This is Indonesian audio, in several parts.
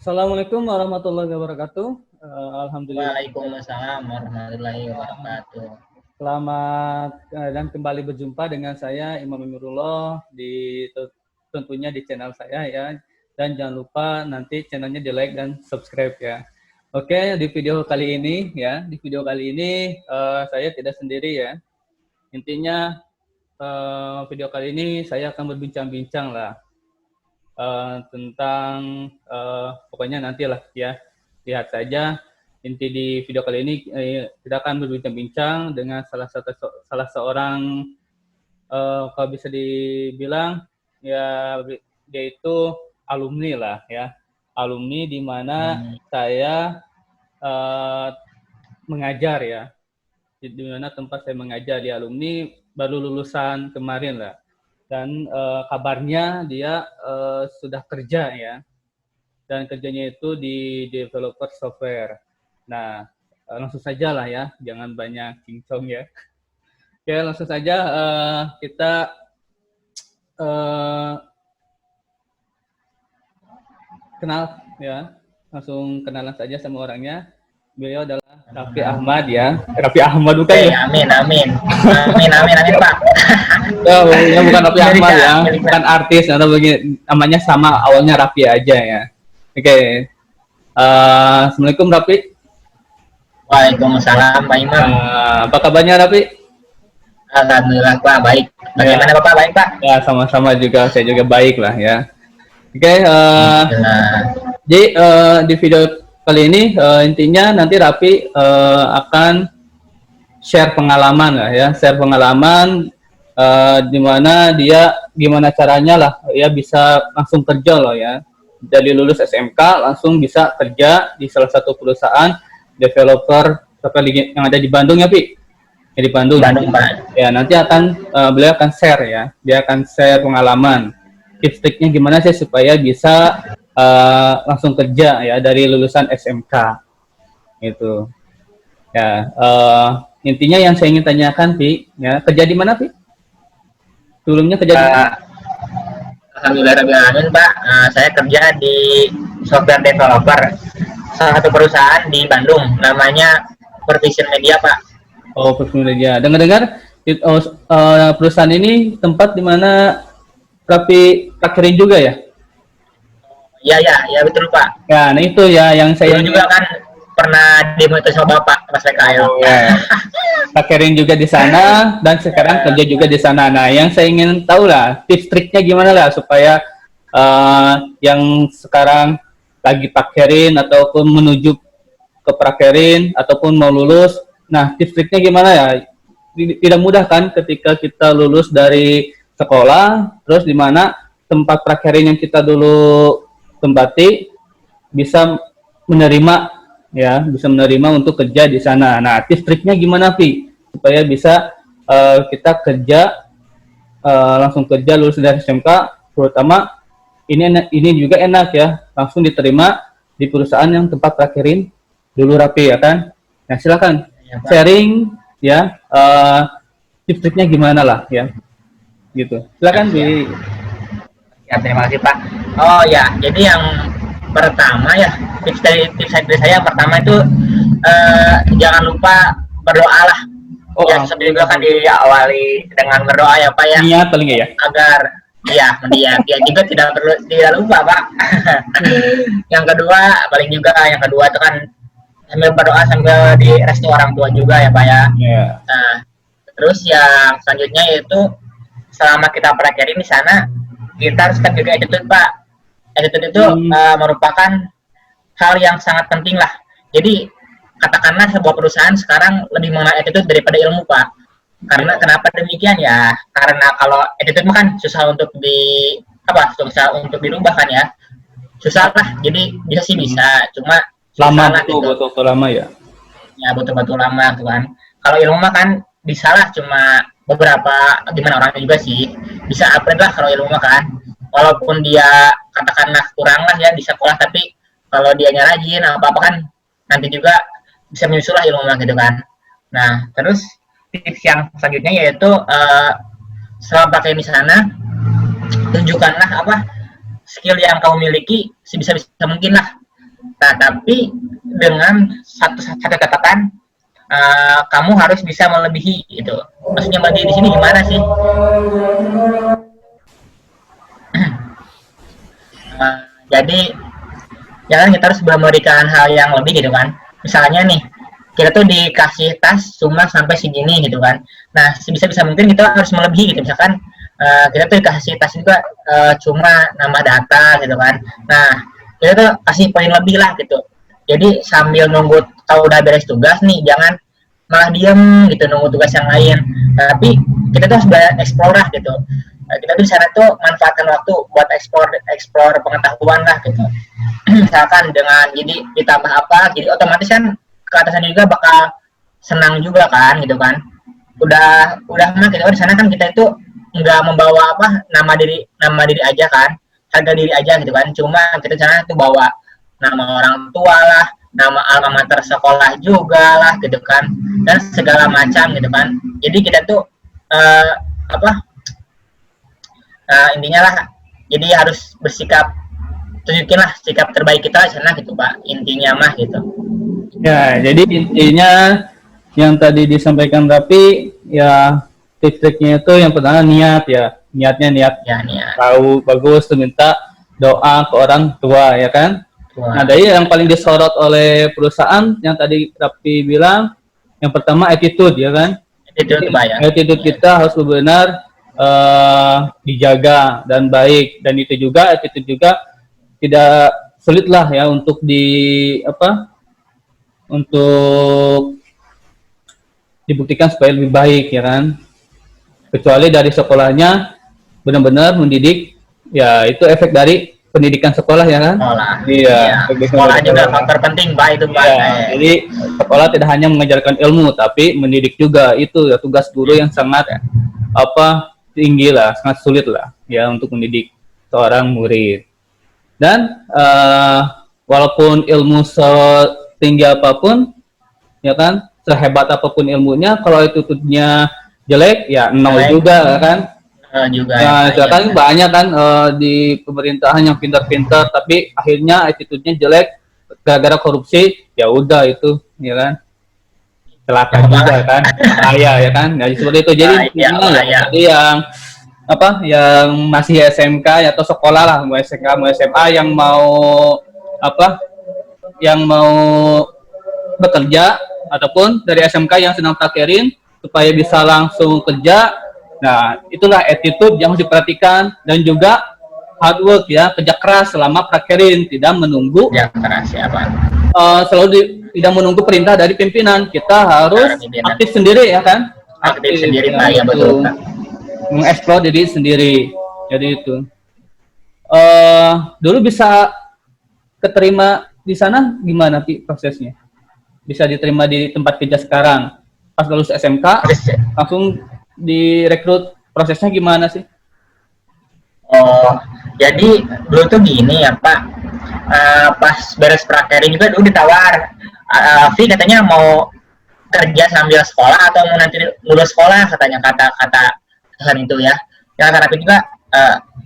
Assalamualaikum warahmatullahi wabarakatuh. Alhamdulillah. Waalaikumsalam warahmatullahi wabarakatuh. Selamat dan kembali berjumpa dengan saya Imam Amirullah tentunya di channel saya ya. Dan jangan lupa nanti channelnya di like dan subscribe ya. Oke, di video kali ini saya tidak sendiri ya. Intinya video kali ini saya akan berbincang-bincang lah tentang pokoknya nantilah ya, lihat saja. Inti di video kali ini kita akan berbincang-bincang dengan salah seorang kalau bisa dibilang ya, dia itu alumni lah ya, alumni di mana saya mengajar ya, di mana tempat saya mengajar, di alumni baru lulusan kemarin lah. Dan kabarnya dia sudah kerja ya, dan kerjanya itu di developer software. Nah, langsung saja lah ya, jangan banyak cincong ya. Oke, langsung saja kita kenal ya, langsung kenalan saja sama orangnya. Beliau adalah Raffi Ahmad ya. Raffi Ahmad bukan ya? Amin Pak. Ya, bukan Raffi Ahmad ya, bukan artis atau begini, namanya sama, awalnya Raffi aja ya. Oke. Assalamualaikum Raffi. Waalaikumsalam Pak Imam. Apa kabarnya Raffi? Alhamdulillah Pak, baik. Bagaimana Bapak, baik Pak? Ya, sama-sama juga, saya juga baik lah ya. Oke, jadi di video kali ini intinya nanti Raffi akan share pengalaman lah ya, di mana dia gimana caranya lah ya bisa langsung kerja loh ya, dari lulus SMK langsung bisa kerja di salah satu perusahaan developer software yang ada di Bandung ya Pi, ya, di Bandung Pak. Ya, nanti beliau akan share ya, dia akan share pengalaman, tips-triknya gimana sih supaya bisa langsung kerja ya dari lulusan SMK itu ya. Intinya yang saya ingin tanyakan Pi ya, kerja di mana Pi? Sebelumnya kerja di Alhamdulillah Pak, saya kerja di software developer salah satu perusahaan di Bandung, namanya Pervision Media Pak. Oh, Pervision Media. Dengar-dengar perusahaan ini tempat di mana Raffi prakterin juga ya? Ya betul Pak. Ya, nah itu ya yang saya juga kan pernah dimotivasi sama Bapak pas PKL. Ya. Prakterin juga di sana dan sekarang kerja juga di sana. Nah, yang saya ingin tahu lah tips triknya gimana lah supaya yang sekarang lagi prakterin ataupun menuju ke prakterin ataupun mau lulus. Nah, tips triknya gimana ya? Tidak mudah kan ketika kita lulus dari sekolah, terus di mana tempat prakterin yang kita dulu tempati bisa menerima untuk kerja di sana. Nah, tips triknya gimana Pi supaya bisa kita kerja langsung kerja lulus dari SMK, terutama ini juga enak ya, langsung diterima di perusahaan yang tempat prakterin dulu Raffi ya kan. Nah, silakan sharing ya, tips triknya gimana lah ya, gitu. Silakan Pi. Ya, terima kasih Pak. Oh ya, jadi yang pertama ya, tips dari saya yang pertama itu jangan lupa berdoa lah. Ya, sebelumnya kan diawali dengan berdoa ya Pak ya. Niat paling ya. Agar ya juga tidak lupa Pak. Yang kedua itu kan sambil berdoa sambil direstu orang tua juga ya Pak ya. Yeah. Nah, terus yang selanjutnya yaitu selama kita prakterin di sana, kita harus tetap jaga attitude Pak. Attitude itu merupakan hal yang sangat penting lah. Jadi katakanlah sebuah perusahaan sekarang lebih mengenal attitude daripada ilmu Pak. Karena kenapa demikian ya? Karena kalau attitude kan susah untuk dirubah kan ya. Susah lah. Jadi bisa, cuma lama butuh lama ya. Ya butuh lama tuh kan. Kalau ilmu mah kan bisa lah, cuma beberapa gimana orangnya juga sih. Bisa upgrade lah kalau ilmu mah kan. Walaupun dia katakanlah kurang lah ya di sekolah, tapi kalau dia rajin apa-apa kan nanti juga bisa menyusul lah ilmu gitu kan. Nah, terus tips yang selanjutnya yaitu selama pakai di sana, tunjukkanlah skill yang kamu miliki sebisa mungkin lah. Nah, tapi dengan satu catatan, kamu harus bisa melebihi itu. Maksudnya melebihi di sini gimana sih? Jadi jangan kita harus memberikan hal yang lebih gitu kan. Misalnya nih, kita tuh dikasih tas cuma sampai segini gitu kan. Nah, bisa mungkin kita harus melebihi gitu. Misalkan kita tuh dikasih tas juga cuma nama data gitu kan. Nah, kita tuh kasih poin lebih lah gitu. Jadi sambil nunggu kalau udah beres tugas nih, jangan malah diem gitu nunggu tugas yang lain. Tapi kita tuh harus explore lah gitu. Kita tuh di sana tuh manfaatkan waktu buat explore pengetahuan lah gitu. Misalkan dengan jadi ditambah apa, jadi otomatis kan ke atasan juga bakal senang juga kan gitu kan. Udah mah kita di sana kan kita itu nggak membawa apa nama diri aja kan, harga diri aja gitu kan. Cuma kita di sana tuh bawa nama orang tua lah, nama alma mater sekolah juga lah gitu kan, dan segala macam gitu kan. Jadi kita tuh intinya lah, jadi harus bersikap, tunjukin lah sikap terbaik kita di sana gitu Pak, intinya mah gitu. Ya, jadi intinya yang tadi disampaikan Rapi, ya tips-triknya itu yang pertama niat ya, niat tahu bagus tuh minta doa ke orang tua ya kan. Nah, dari yang paling disorot oleh perusahaan yang tadi Rapi bilang, yang pertama attitude ya kan. Attitude kita harus benar dijaga dan baik, dan itu juga attitude juga tidak sulit lah ya untuk untuk dibuktikan supaya lebih baik ya kan, kecuali dari sekolahnya benar-benar mendidik ya, itu efek dari pendidikan sekolah ya kan. Iya. Sekolah juga faktor penting Pak itu Pak. Ya, jadi sekolah tidak hanya mengajarkan ilmu tapi mendidik juga, itu ya tugas guru yang sangat tinggi lah, sangat sulit lah ya untuk mendidik seorang murid. Dan walaupun ilmu setinggi apapun ya kan, sehebat apapun ilmunya, kalau attitude-nya jelek ya nol juga kan. Nah, kan banyak kan di pemerintahan yang pintar-pintar tapi akhirnya attitude-nya jelek gara-gara korupsi, ya udah itu ya kan, celaka juga kan, ya kan. Nah, seperti itu. Jadi jadi yang masih SMK atau sekolah lah, mau SMK mau SMA, yang mau bekerja ataupun dari SMK yang sedang prakerin supaya bisa langsung kerja. Nah, itulah attitude yang harus diperhatikan, dan juga hard work ya, kerja keras selama prakerin, tidak menunggu tidak menunggu perintah dari pimpinan. Kita harus aktif sendiri ya kan, aktif sendiri Pak, ya betul, mengeksplor diri sendiri. Jadi itu dulu bisa keterima di sana gimana prosesnya, bisa diterima di tempat kerja sekarang pas lulus SMK langsung direkrut, prosesnya gimana sih? Jadi dulu tuh gini ya Pak, pas beres prakerin juga dulu ditawar, Vi katanya mau kerja sambil sekolah atau mau nanti lulus sekolah, katanya kata itu ya. Ya kata Rapi juga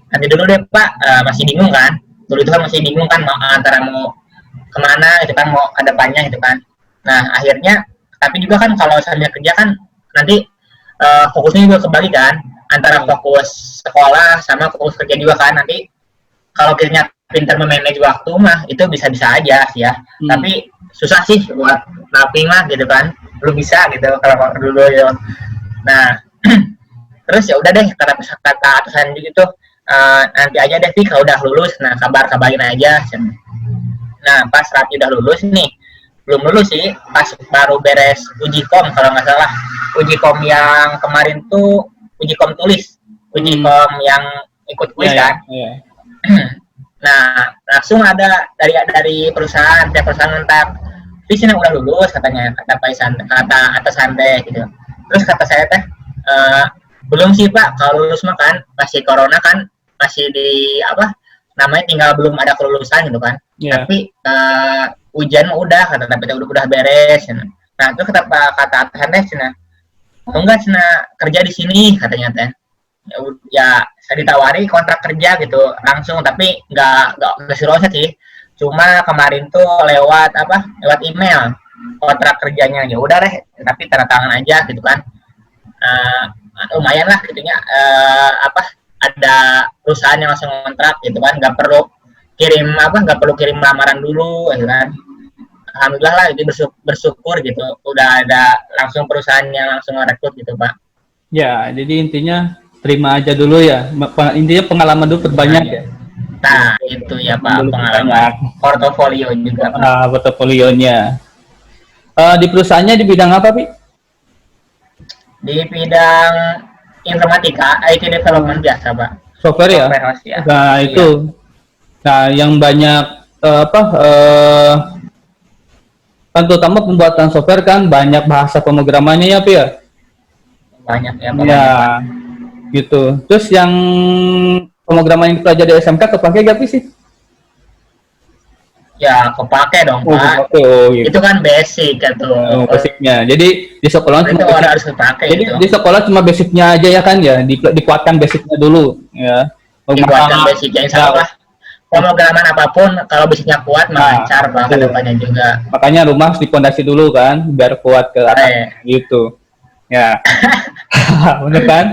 nanti dulu deh Pak, masih bingung kan, dulu itu kan masih bingung kan antara mau kemana gitu kan, mau ke depannya gitu kan. Nah akhirnya tapi juga kan kalau sambil kerja kan nanti fokusnya juga kebagi kan, antara fokus sekolah sama fokus kerja juga kan. Nanti kalau kita pintar memanage waktu mah itu bisa-bisa aja sih ya. Tapi susah sih buat Rapi mah gitu kan, belum bisa gitu kalau dulu ya. Nah terus ya udah deh kata atasan gitu, nanti aja deh Vi kalau udah lulus, nah kabarin aja. Nah pas Rapi udah lulus nih, belum lulus sih, pas baru beres uji kom kalau nggak salah, uji kom yang kemarin tuh uji kom tulis, uji kom yang ikut kuis kan. Nah langsung ada dari perusahaan ntar Visina udah lulus katanya, kata atasan teh gitu. Terus kata saya teh belum sih Pak, kalau lulus mah kan masih corona kan, masih di namanya tinggal belum ada kelulusan gitu kan. Tapi ujian mah udah, kata udah beres. Nah itu kata atasan teh cina, enggak cina kerja di sini katanya teh. Ya saya ditawari kontrak kerja gitu langsung, tapi nggak serius sih, Cuma kemarin tuh lewat apa? Lewat email kontrak kerjanya, ya udah deh, tapi tanda tangan aja gitu kan. Eh, Lumayan lah gitunya, apa, ada perusahaan yang langsung kontrak gitu kan, nggak perlu kirim lamaran dulu gitu kan. Alhamdulillah lah, itu bersyukur gitu, udah ada langsung perusahaan yang langsung merekrut gitu Pak. Ya, jadi intinya terima aja dulu ya. Intinya pengalaman dulu perbanyak ya. Nah itu ya Pak, Dulu pengalaman perbanyak. portofolio juga Pak. Portofolionya. Di perusahaannya di bidang apa, Pi? Di bidang informatika, IT development biasa Pak. Software ya? Software host ya. Nah, Iya. itu. Nah, yang banyak kan terutama pembuatan software kan banyak bahasa pemrogramannya ya, Pi ya? Banyak ya Pak. Ya, Banyak, Pak. gitu. Terus yang pemrograman yang dipelajari di SMK kepake gak, Pi sih? Ya kepake dong Oh, Pak. kepake. Oh, gitu. Itu kan basic gitu. Basicnya. Jadi di sekolah Itu cuma orang harus kepake jadi itu. di sekolah cuma basicnya aja ya kan ya, dikuatkan basicnya dulu ya. Dibuatkan basicnya, insya Allah pemrograman apapun kalau basicnya kuat Nah, lancar Pak ke depannya juga. makanya rumah harus dipondasi dulu kan, biar kuat ke atas gitu. Ya, bener kan?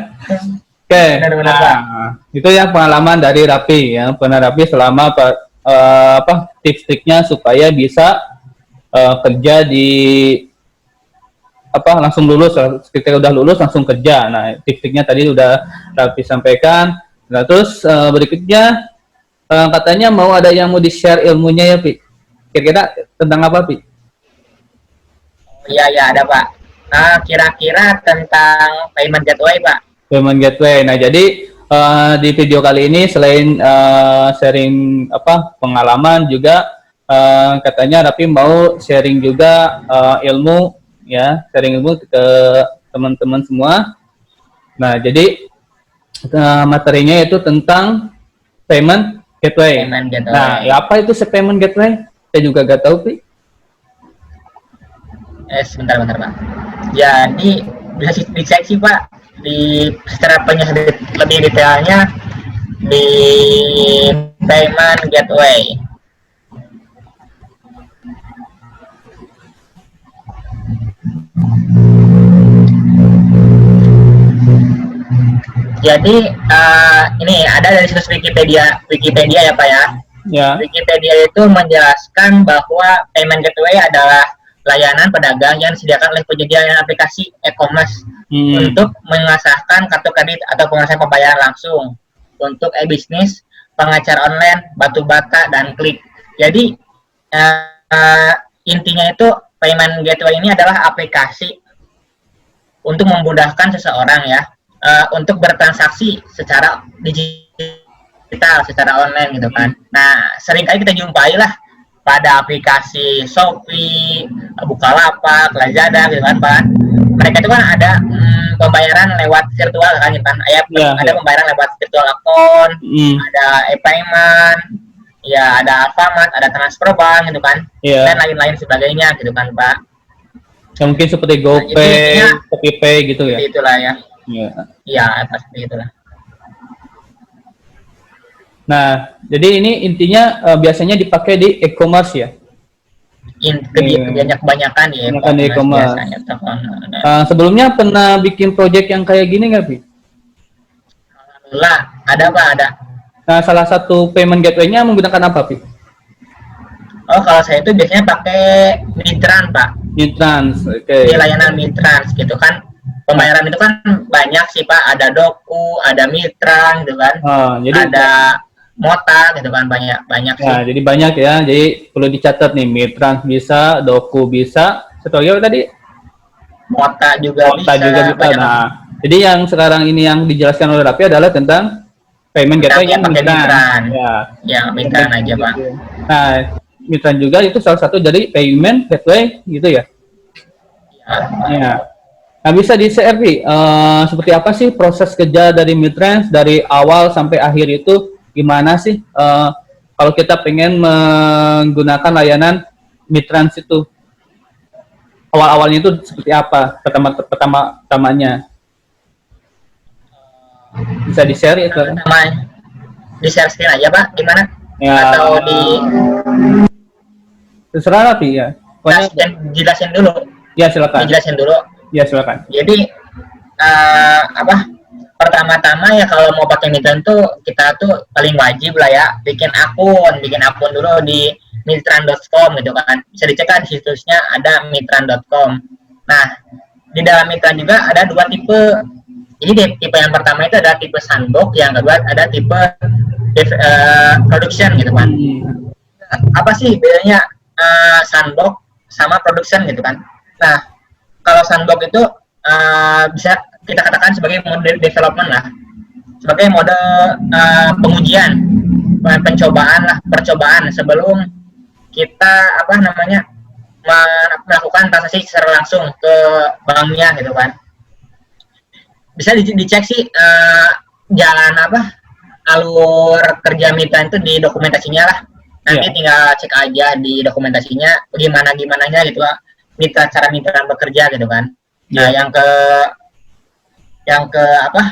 Oke, Benar-benar, nah, itu ya pengalaman dari Rapi ya, pernah Rapi selama tips triknya supaya bisa kerja di langsung lulus, ketika udah lulus langsung kerja. Nah, tips-tipsnya tadi udah Raffi sampaikan. Nah, terus berikutnya katanya mau ada yang mau di-share ilmunya ya, Pi. Kira-kira tentang apa, Pi? Iya, ya ada Pak. Nah, kira-kira tentang payment gateway Pak. Payment gateway. Nah, jadi di video kali ini selain sharing pengalaman juga katanya Raffi mau sharing juga ilmu ya, sharing ilmu ke teman-teman semua. Nah, jadi materinya itu tentang payment gateway. Payment gateway. Nah, ya apa itu payment gateway? Saya juga gak tahu, Pi. Sebentar Pak. Jadi bisa dicek sih Pak di secara lebih detailnya di payment gateway. Jadi ini ada dari situs Wikipedia ya Pak ya. Ya. Wikipedia itu menjelaskan bahwa payment gateway adalah layanan pedagang yang disediakan oleh penyedia aplikasi e-commerce untuk mengesahkan kartu kredit atau pengesahan pembayaran langsung untuk e-bisnis, pengacar online, batu bata, dan klik. Jadi intinya itu payment gateway ini adalah aplikasi untuk memudahkan seseorang ya untuk bertransaksi secara digital, secara online gitu kan. Nah, seringkali kita jumpai lah pada aplikasi Shopee, Bukalapak, Lazada gitu kan Pak. Mereka itu kan ada pembayaran lewat virtual kan ada pembayaran lewat virtual account, ada e-payment, ya ada Alfamart, ada transfer bank gitu kan, dan lain-lain sebagainya gitu kan Pak. Ya, mungkin seperti GoPay, ShopeePay gitu ya. Itulah ya. Iya, pasti itulah. Nah, jadi ini intinya biasanya dipakai di e-commerce ya. Kebanyakan di e-commerce. Sebelumnya pernah bikin project yang kayak gini nggak, Pi? Alhamdulillah, ada Pak, ada. Nah, salah satu payment gateway-nya menggunakan apa, Pi? Oh, kalau saya itu biasanya pakai Mitrans, Pak. Mitrans, oke. Okay. Di layanan Mitrans gitu kan. Pembayaran itu kan banyak sih Pak, ada Doku, ada Mitrans gitu kan. Jadi ada Mota gitu kan, banyak sih. Nah, jadi banyak ya. Jadi perlu dicatat nih, Mitrans bisa, Doku bisa, Setoyo tadi Mota juga bisa. Nah, jadi yang sekarang ini yang dijelaskan oleh Raffi adalah tentang payment gateway yang pakai Mitrans. Ya, Mitrans aja Pak. Nah, Mitrans juga itu salah satu dari payment gateway gitu ya. Ya. Nah, bisa di-share seperti apa sih proses kerja dari Mitrans dari awal sampai akhir itu gimana sih kalau kita pengen menggunakan layanan Mitrans itu awal-awalnya itu seperti apa pertamanya bisa di-share itu? Di-share screen aja Pak, gimana? Ya, atau terserah tapi ya. Pokoknya dijelasin dulu, ya silakan. dijelasin dulu. Ya silakan. Jadi apa? Pertama-tama ya kalau mau pakai Mitran tuh kita tuh paling wajib lah ya bikin akun dulu di mitran.com gitu kan. Bisa dicek kan di situsnya ada mitran.com. Nah, di dalam Mitran juga ada dua tipe. Jadi tipe yang pertama itu ada tipe sandbox, yang kedua ada tipe production gitu kan. Hmm. Apa sih bedanya sandbox sama production gitu kan? Nah, kalau sandbox itu bisa kita katakan sebagai mode development lah, sebagai mode pengujian, pencobaan lah, percobaan sebelum kita apa namanya melakukan transaksi secara langsung ke banknya gitu kan. Bisa dicek sih jalan apa alur kerja Mitra itu di dokumentasinya lah. Nanti tinggal cek aja di dokumentasinya gimana gimananya gitu lah. Cara Mitra bekerja gitu kan. Nah,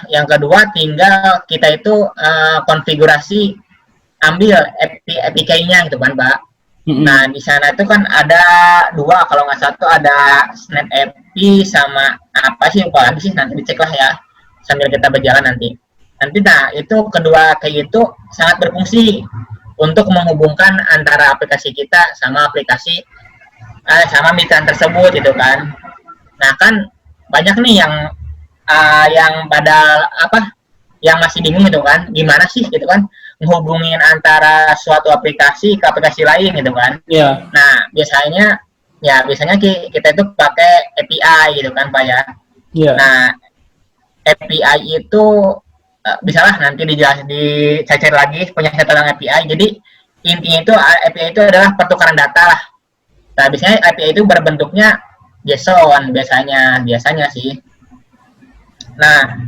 yang kedua tinggal kita itu konfigurasi ambil APK-nya gitu kan, Pak. Nah, di sana itu kan ada dua, kalau nggak satu ada Snap API sama apa sih, lupa lagi sih, nanti dicek lah ya sambil kita berjalan nanti. Nah, itu kedua kayak itu sangat berfungsi untuk menghubungkan antara aplikasi kita sama aplikasi sama mitra tersebut gitu kan. Nah, kan banyak nih yang pada apa yang masih bingung gitu kan, gimana sih gitu kan menghubungin antara suatu aplikasi ke aplikasi lain gitu kan. Iya. Nah, biasanya kita itu pakai API gitu kan, Pak ya. Iya. Nah, API itu bisalah nanti dicari lagi penjelasan tentang API. Jadi intinya itu API itu adalah pertukaran data lah. Nah, biasanya API itu berbentuknya JSON biasanya sih. Nah,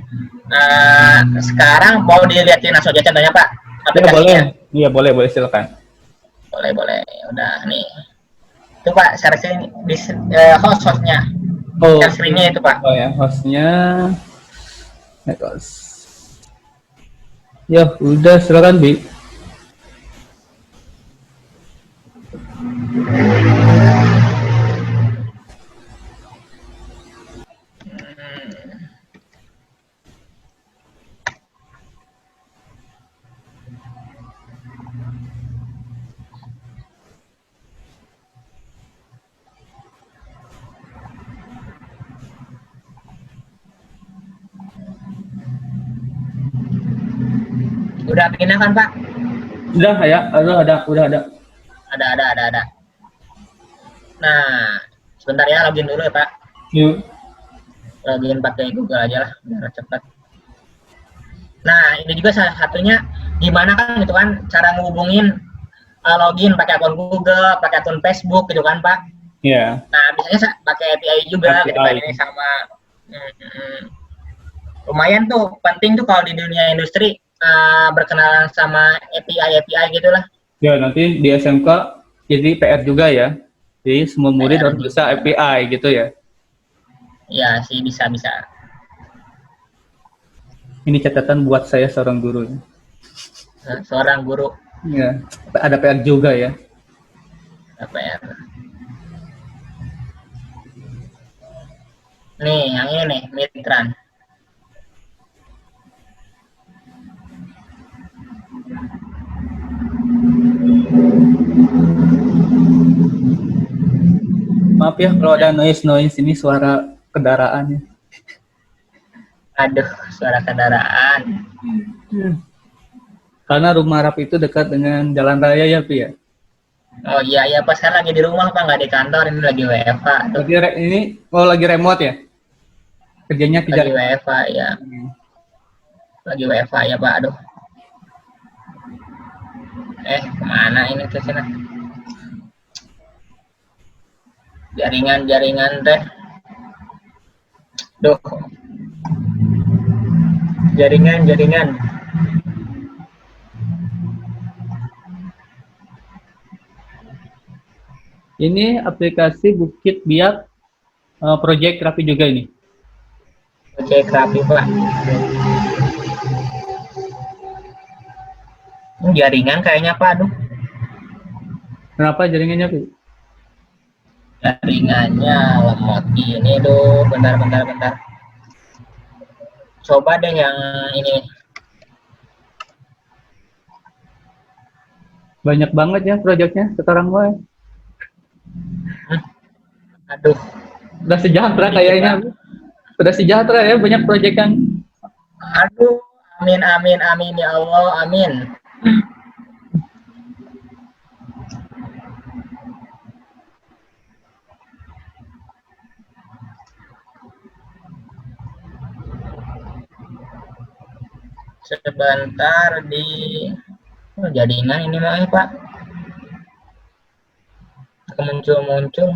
sekarang mau dilihatin langsung aja contohnya, Pak, aplikasinya. Iya, boleh silakan. Boleh. Udah nih. Itu Pak, share screen di hostnya. Share screen-nya itu, Pak. Oh ya, hostnya. Ya, udah silakan, Bi. Udah bikinnya kan, Pak? Udah ya, udah ada. Ada. Nah, sebentar ya, login dulu ya, Pak. Yuk. Login pakai Google aja lah, biar cepat. Nah, ini juga salah satunya gimana kan gitu kan cara ngehubungin login pakai akun Google, pakai akun Facebook gitu kan, Pak. Iya. Nah, biasanya pakai API juga gitu kan, ini sama lumayan tuh penting tuh kalau di dunia industri berkenalan sama API gitulah. Ya, nanti di SMK jadi PR juga ya. Jadi semua murid harus bisa API gitu ya. Ya sih, bisa. Ini catatan buat saya seorang guru. Seorang guru. Ya, ada PR juga ya. PR. Nih, yang ini nih, Mitran. Maaf ya kalau ada noise ini suara kendaraan. Aduh, suara kendaraan. Karena rumah Rap itu dekat dengan jalan raya ya, Pi ya. Oh iya, pas kan lagi di rumah, Pak, nggak di kantor, ini lagi WFH. Ini lagi remote ya? Kerjanya lagi WFH ya. Lagi WFH ya, Pak. Aduh. Kemana ini ke sana? Jaringan teh. Duh. Jaringan. Ini aplikasi Bukit Biak Project Rapi juga ini. Project Rapi, Pak. Ini jaringan kayaknya Pak, aduh. Kenapa jaringannya, Pi? Jaringannya lemot ini tuh. Bentar. Coba deh yang ini. Banyak banget ya proyeknya sekarang, Boy. Aduh. Udah sejahtera kayaknya. Udah sejahtera ya, banyak proyek kan. Aduh. Amin ya Allah, amin. Sebentar di jaringan ini mah Pak. Muncul.